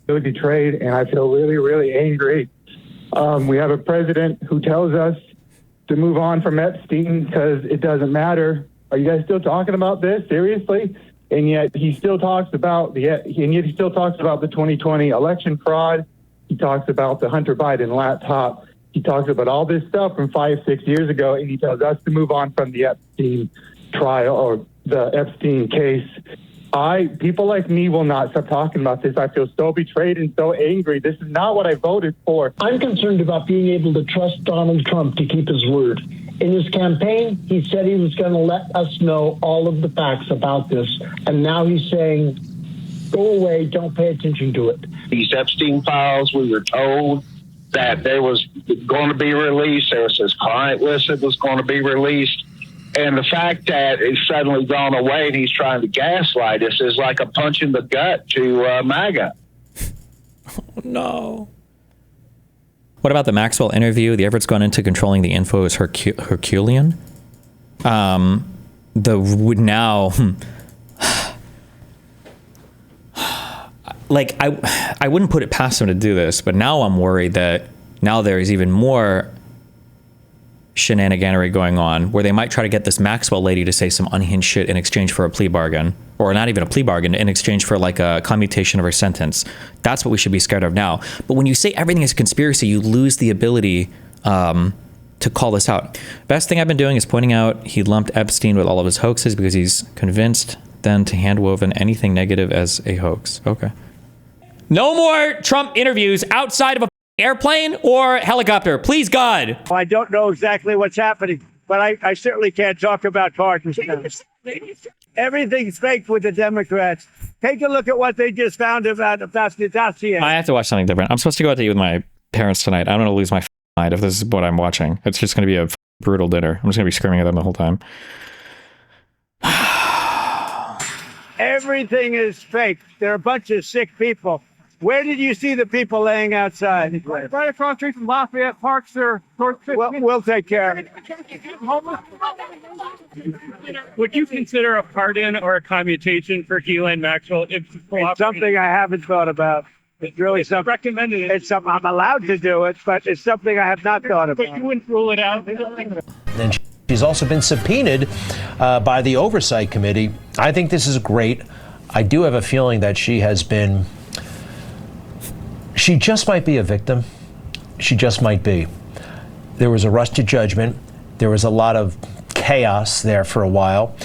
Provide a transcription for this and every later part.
really betrayed, and I feel really, really angry. We have a president who tells us to move on from Epstein because it doesn't matter. Are you guys still talking about this seriously? And yet he still talks about the 2020 election fraud. He talks about the Hunter Biden laptop. He talks about all this stuff from 5-6 years ago, and he tells us to move on from the Epstein trial or the Epstein case. People like me will not stop talking about this. I feel so betrayed and so angry. This is not what I voted for. I'm concerned about being able to trust Donald Trump to keep his word. In his campaign, he said he was going to let us know all of the facts about this. And now he's saying, go away, don't pay attention to it. These Epstein files, we were told that there was going to be released. There was this client list that was going to be released. And the fact that it's suddenly gone away and he's trying to gaslight us is like a punch in the gut to MAGA. Oh, no. What about the Maxwell interview? The efforts gone into controlling the info is Herculean. Like, I wouldn't put it past them to do this, but now I'm worried that now there is even more shenaniganery going on where they might try to get this Maxwell lady to say some unhinged shit in exchange for a plea bargain, or not even a plea bargain, in exchange for like a commutation of her sentence. That's what we should be scared of now. But when you say everything is a conspiracy, you lose the ability to call this out. Best thing I've been doing is pointing out he lumped Epstein with all of his hoaxes because he's convinced then to handwoven anything negative as a hoax. Okay. No more Trump interviews outside of a airplane or helicopter, please God. I don't know exactly what's happening, but I certainly can't talk about pardons. Everything's fake with the Democrats. Take a look at what they just found about the dossier. I have to watch something different. I'm supposed to go out to eat with my parents tonight. I don't want to lose my mind if this is what I'm watching. It's just going to be a brutal dinner. I'm just going to be screaming at them the whole time. Everything is fake. They're a bunch of sick people. Where did you see the people laying outside? Right across the street from Lafayette Park, sir. We'll take care of it. Would you consider a pardon or a commutation for Ghislaine Maxwell? It's something I haven't thought about. It's really something. Recommended it. It's something I'm allowed to do it, but it's something I have not thought about. But you wouldn't rule it out. And she's also been subpoenaed by the Oversight Committee. I think this is great. I do have a feeling that she just might be a victim. She just might be. There was a rush to judgment. There was a lot of chaos there for a while.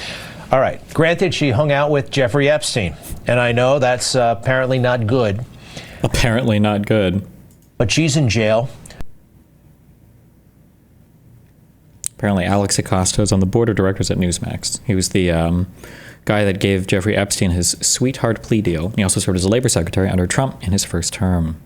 All right, granted, she hung out with Jeffrey Epstein, and I know that's apparently not good. Apparently not good. But she's in jail. Apparently Alex Acosta is on the board of directors at Newsmax. He was the guy that gave Jeffrey Epstein his sweetheart plea deal. He also served as a labor secretary under Trump in his first term.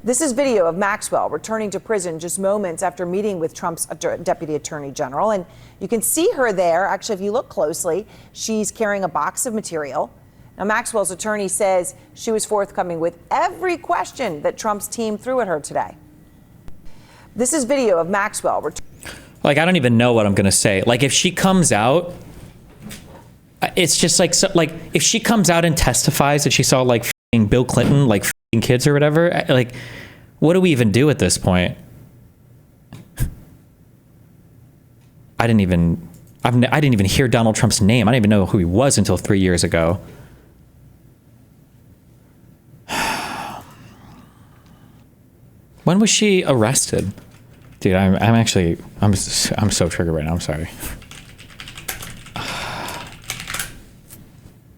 This is video of Maxwell returning to prison just moments after meeting with Trump's deputy attorney general. And you can see her there. Actually, if you look closely, she's carrying a box of material. Now, Maxwell's attorney says she was forthcoming with every question that Trump's team threw at her today. This is video of Maxwell. Like, I don't even know what I'm going to say. Like, if she comes out, it's just like, so, like, if she comes out and testifies that she saw, like, Bill Clinton, like, kids or whatever, like, what do we even do at this point? I didn't even hear Donald Trump's name. I didn't even know who he was until 3 years ago. When was she arrested? Dude, I'm so triggered right now. I'm sorry.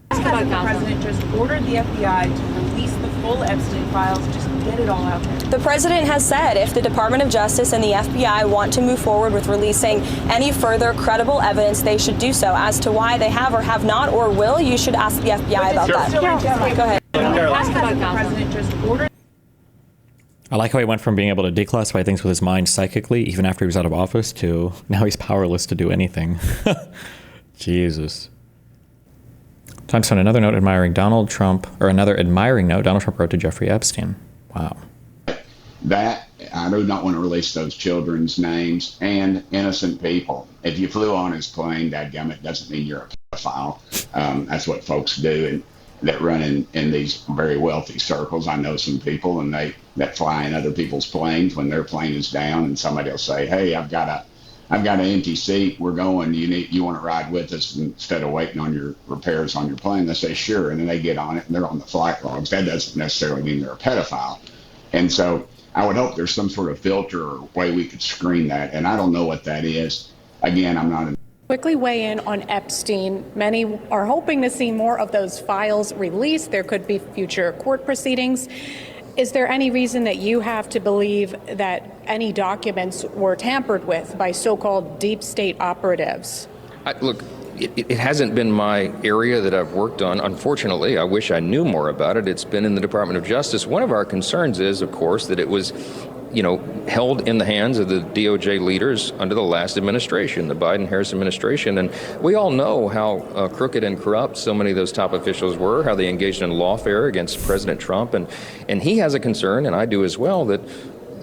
The president just ordered the FBI to release the full Epstein files, just get it all out there. The president has said if the Department of Justice and the FBI want to move forward with releasing any further credible evidence, they should do so. As to why they have or have not or will, you should ask the FBI about that. Go ahead. The president just ordered. I like how he went from being able to declassify things with his mind psychically, even after he was out of office, to now he's powerless to do anything. Jesus. Times on another note admiring Donald Trump, or another admiring note, Donald Trump wrote to Jeffrey Epstein. Wow. That, I do not want to release those children's names and innocent people. If you flew on his plane, dadgummit, doesn't mean you're a pedophile. That's what folks do. that run in these very wealthy circles. I know some people, and that fly in other people's planes when their plane is down, and somebody will say, "Hey, I've got an empty seat. We're going. You want to ride with us instead of waiting on your repairs on your plane?" They say, "Sure," and then they get on it and they're on the flight logs. That doesn't necessarily mean they're a pedophile, and so I would hope there's some sort of filter or way we could screen that, and I don't know what that is. Again, I'm not. Quickly weigh in on Epstein. Many are hoping to see more of those files released. There could be future court proceedings. Is there any reason that you have to believe that any documents were tampered with by so-called deep state operatives? Look, it hasn't been my area that I've worked on. Unfortunately, I wish I knew more about it. It's been in the Department of Justice. One of our concerns is, of course, that it was held in the hands of the DOJ leaders under the last administration, the Biden-Harris administration. And we all know how crooked and corrupt so many of those top officials were, how they engaged in lawfare against President Trump. And he has a concern, and I do as well, that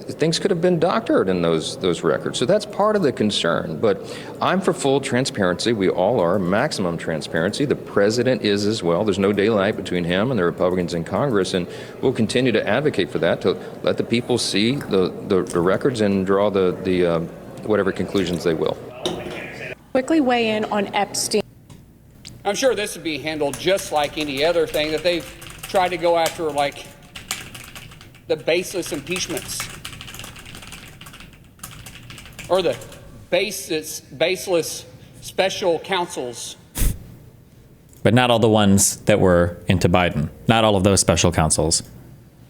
things could have been doctored in those records. So that's part of the concern. But I'm for full transparency. We all are. Maximum transparency. The president is as well. There's no daylight between him and the Republicans in Congress, and we'll continue to advocate for that, to let the people see the records and draw the whatever conclusions they will. Quickly weigh in on Epstein. I'm sure this would be handled just like any other thing that they've tried to go after, like the baseless impeachments, or the baseless special counsels. But not all the ones that were into Biden. Not all of those special counsels.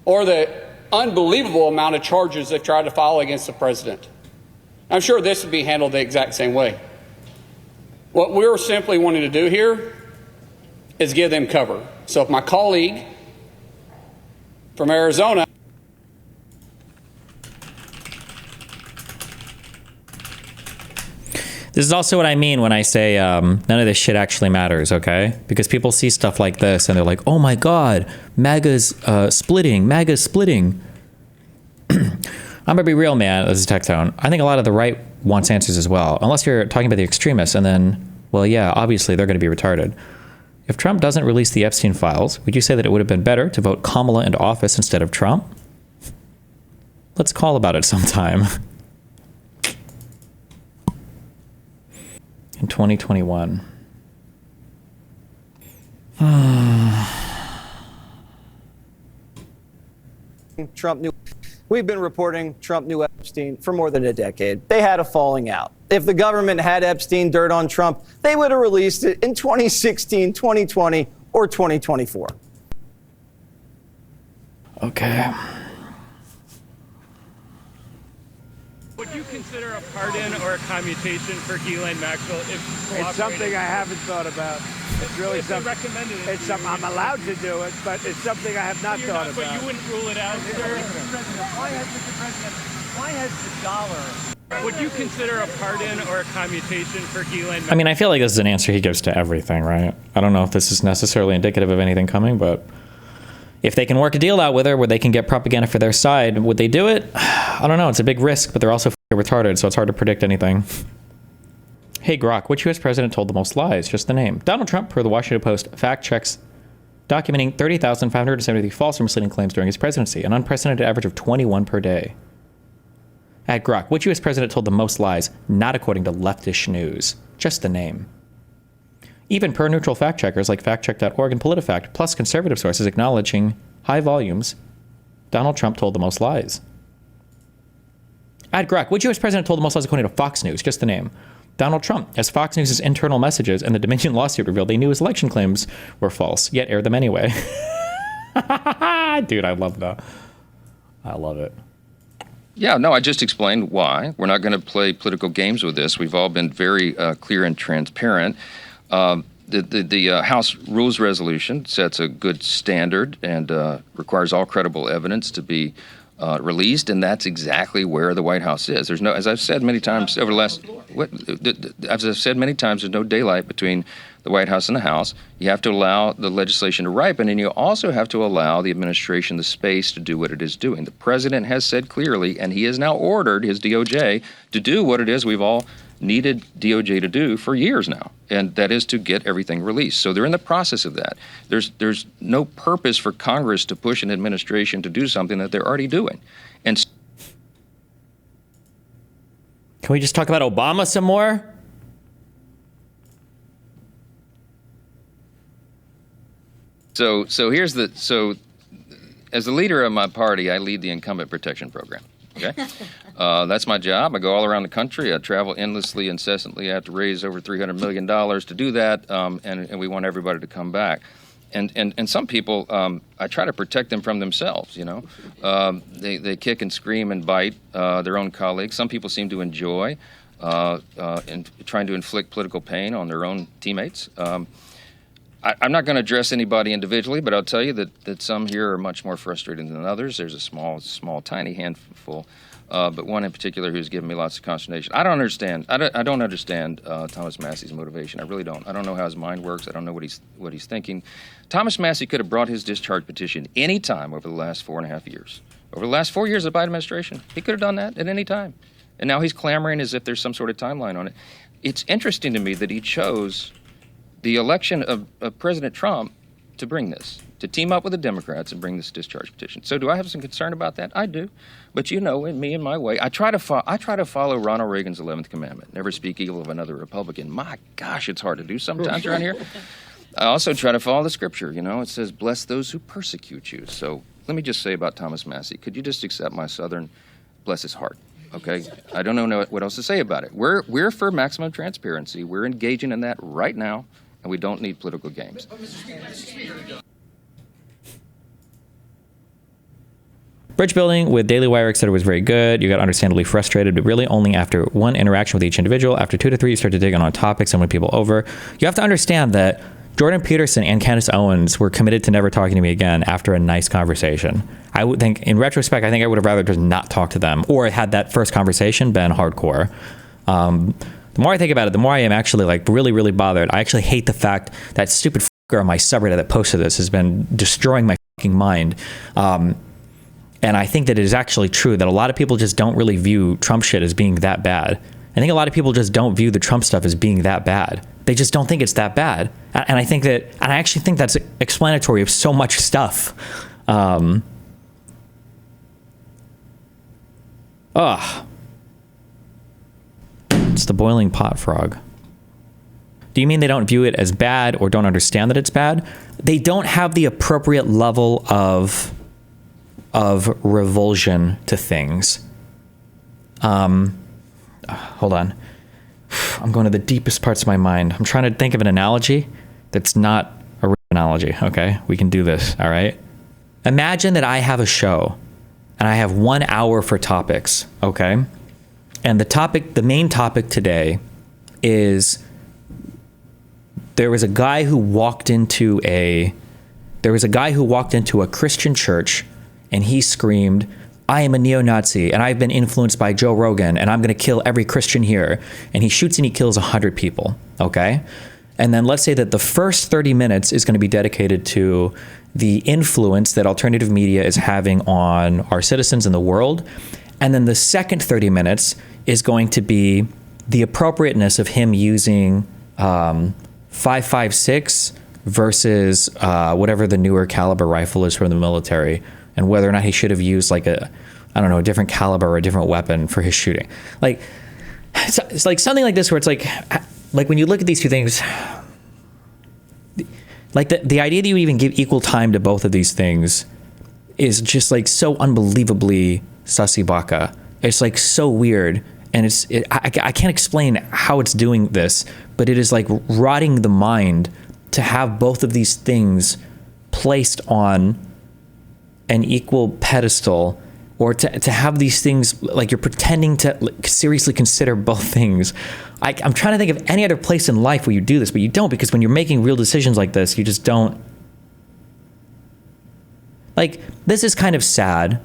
Or the unbelievable amount of charges they tried to file against the president. I'm sure this would be handled the exact same way. What we're simply wanting to do here is give them cover. So if my colleague from Arizona. This is also what I mean when I say none of this shit actually matters, okay? Because people see stuff like this and they're like, oh my God, MAGA's splitting, MAGA's splitting. I'm gonna be real, man, this is Tech Tone. I think a lot of the right wants answers as well, unless you're talking about the extremists, and then, well, yeah, obviously they're gonna be retarded. If Trump doesn't release the Epstein files, would you say that it would have been better to vote Kamala into office instead of Trump? Let's call about it sometime. In 2021. Trump knew. We've been reporting Trump knew Epstein for more than a decade. They had a falling out. If the government had Epstein dirt on Trump, they would have released it in 2016, 2020, or 2024. Okay. Would you consider a pardon or a commutation for Ghislaine Maxwell if It's something I haven't thought about. It's really something. It's something I'm allowed to do it, but it's something I have not thought about. But you wouldn't rule it out, sir? Why has the dollar? Would you consider a pardon or a commutation for Ghislaine Maxwell? I mean, I feel like this is an answer he gives to everything, right? I don't know if this is necessarily indicative of anything coming, but if they can work a deal out with her where they can get propaganda for their side, would they do it? I don't know. It's a big risk, but they're also retarded, so it's hard to predict anything. Hey, Grok, which U.S. president told the most lies? Just the name. Donald Trump, per the Washington Post, fact checks documenting 30,573 false or misleading claims during his presidency, an unprecedented average of 21 per day. At Grok, which U.S. president told the most lies? Not according to leftish news. Just the name. Even per neutral fact checkers like factcheck.org and PolitiFact, plus conservative sources acknowledging high volumes, Donald Trump told the most lies. At Grok, which U.S. president told the most lies according to Fox News? Just the name. Donald Trump, as Fox News' internal messages and the Dominion lawsuit revealed they knew his election claims were false, yet aired them anyway. Dude, I love that. I love it. Yeah, no, I just explained why. We're not going to play political games with this. We've all been very clear and transparent. The House Rules Resolution sets a good standard and requires all credible evidence to be released, and that's exactly where the White House is. There's no, as I've said many times over the last, as I've said many times, there's no daylight between the White House and the House. You have to allow the legislation to ripen, and you also have to allow the administration the space to do what it is doing. The president has said clearly, and he has now ordered his DOJ to do what it is we've all needed DOJ to do for years now, and that is to get everything released. So they're in the process of that. There's no purpose for Congress to push an administration to do something that they're already doing. And can we just talk about Obama some more? So as the leader of my party, I lead the incumbent protection program. Okay, that's my job. I go all around the country. I travel endlessly, incessantly. I have to raise over $300 million to do that, and we want everybody to come back. And some people, I try to protect them from themselves. You know, they kick and scream and bite their own colleagues. Some people seem to enjoy trying to inflict political pain on their own teammates. I'm not going to address anybody individually, but I'll tell you that some here are much more frustrating than others. There's a small, tiny handful, but one in particular who's given me lots of consternation. I don't understand. I don't understand Thomas Massey's motivation. I really don't. I don't know how his mind works. I don't know what he's thinking. Thomas Massey could have brought his discharge petition any time over the last 4.5 years. Over the last 4 years of the Biden administration, he could have done that at any time. And now he's clamoring as if there's some sort of timeline on it. It's interesting to me that he chose the election of President Trump to bring this, to team up with the Democrats and bring this discharge petition. So do I have some concern about that? I do. But you know, in me and my way, I try to follow Ronald Reagan's 11th commandment, never speak evil of another Republican. My gosh, it's hard to do sometimes around here. I also try to follow the scripture. You know, it says, bless those who persecute you. So let me just say about Thomas Massey, could you just accept my Southern, bless his heart? Okay, I don't know what else to say about it. We're for maximum transparency. We're engaging in that right now. And we don't need political games. Bridge building with Daily Wire said it was very good. You got understandably frustrated, but really only after one interaction with each individual. After 2 to 3, you start to dig on topics and win people over. You have to understand that Jordan Peterson and Candace Owens were committed to never talking to me again after a nice conversation. I would think, in retrospect, I would have rather just not talked to them or had that first conversation been hardcore. The more I think about it, the more I am actually really, really bothered. I actually hate the fact that stupid fucker on my subreddit that posted this has been destroying my fucking mind. And I think that it is actually true that a lot of people just don't really view Trump shit as being that bad. I think a lot of people just don't view the Trump stuff as being that bad. They just don't think it's that bad. And I actually think that's explanatory of so much stuff. It's the boiling pot frog. Do you mean they don't view it as bad or don't understand that it's bad? They don't have the appropriate level of revulsion to things. Hold on. I'm going to the deepest parts of my mind. I'm trying to think of an analogy that's not a real analogy. Okay, we can do this. All right. Imagine that I have a show and I have 1 hour for topics. Okay. And the main topic today is there was a guy who walked into a Christian church and he screamed, I am a neo-Nazi and I've been influenced by Joe Rogan and I'm going to kill every Christian here. And he shoots and he kills 100 people. Okay. And then let's say that the first 30 minutes is going to be dedicated to the influence that alternative media is having on our citizens in the world. And then the second 30 minutes is going to be the appropriateness of him using 5.56 versus whatever the newer caliber rifle is from the military, and whether or not he should have used a different caliber or a different weapon for his shooting. It's like something like this where it's like when you look at these two things, like the idea that you even give equal time to both of these things is just so unbelievably sussy baka. It's so weird, and I can't explain how it's doing this, but it is rotting the mind to have both of these things placed on an equal pedestal, or to have these things you're pretending to seriously consider both things. I'm trying to think of any other place in life where you do this, but you don't, because when you're making real decisions like this, you just don't. This is kind of sad.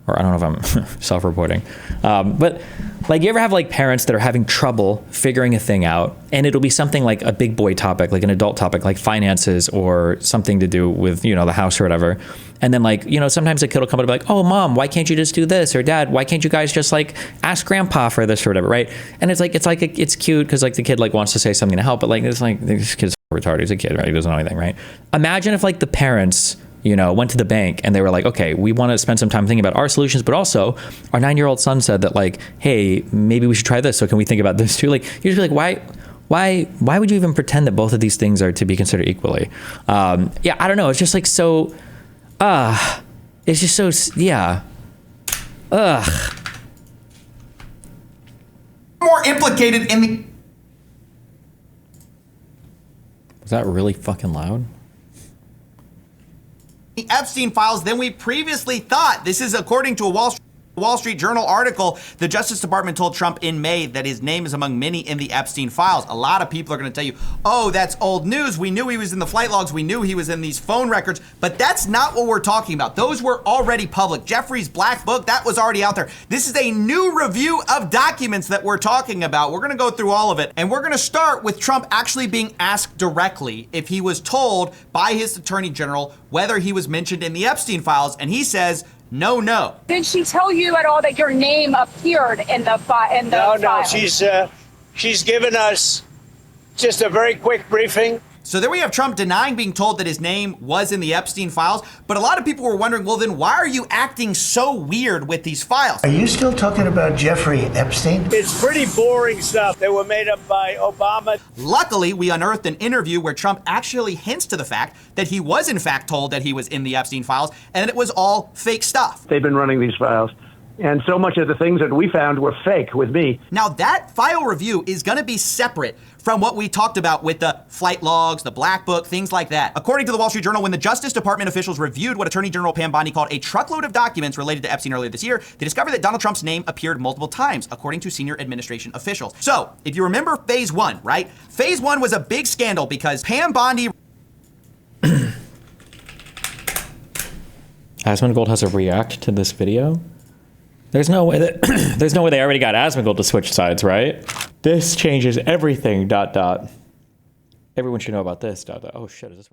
or I don't know if I'm self-reporting, but like, you ever have like parents that are having trouble figuring a thing out, and it'll be something like a big boy topic, like an adult topic, like finances or something to do with, you know, the house or whatever. And then like, you know, sometimes a kid will come up and be like, oh, mom, why can't you just do this? Or dad, why can't you guys just like ask grandpa for this or whatever, right? And it's cute because like the kid like wants to say something to help, but like, it's like, this kid's retarded. He's a kid, right? He doesn't know anything, right? Imagine if like the parents, you know, went to the bank and they were like, okay, we want to spend some time thinking about our solutions, but also our 9-year-old son said that like, hey, maybe we should try this. So can we think about this too? Like, you'd be like, why would you even pretend that both of these things are to be considered equally? Yeah, I don't know. It's just like so, it's just so, yeah. More implicated in the... Was that really fucking loud? The Epstein files than we previously thought. This is according to a Wall Street Journal article. The Justice Department told Trump in May that his name is among many in the Epstein files. A lot of people are going to tell you, oh, that's old news. We knew he was in the flight logs. We knew he was in these phone records. But that's not what we're talking about. Those were already public. Jeffrey's Black Book, that was already out there. This is a new review of documents that we're talking about. We're going to go through all of it. And we're going to start with Trump actually being asked directly if he was told by his attorney general whether he was mentioned in the Epstein files. And he says, no. Did she tell you at all that your name appeared in the file? No. She's given us just a very quick briefing. So there we have Trump denying being told that his name was in the Epstein files. But a lot of people were wondering, well, then why are you acting so weird with these files? Are you still talking about Jeffrey Epstein? It's pretty boring stuff. They were made up by Obama. Luckily, we unearthed an interview where Trump actually hints to the fact that he was in fact told that he was in the Epstein files and that it was all fake stuff. They've been running these files. And so much of the things that we found were fake with me. Now that file review is going to be separate from what we talked about with the flight logs, the Black Book, things like that. According to the Wall Street Journal, when the Justice Department officials reviewed what Attorney General Pam Bondi called a truckload of documents related to Epstein earlier this year, they discovered that Donald Trump's name appeared multiple times, according to senior administration officials. So if you remember phase one, right? Phase one was a big scandal because Pam Bondi... Asmongold has a react to this video? There's no way that there's no way they already got Asmongold to switch sides, right? This changes everything, ... Everyone should know about this, ... Oh shit, is this wrong?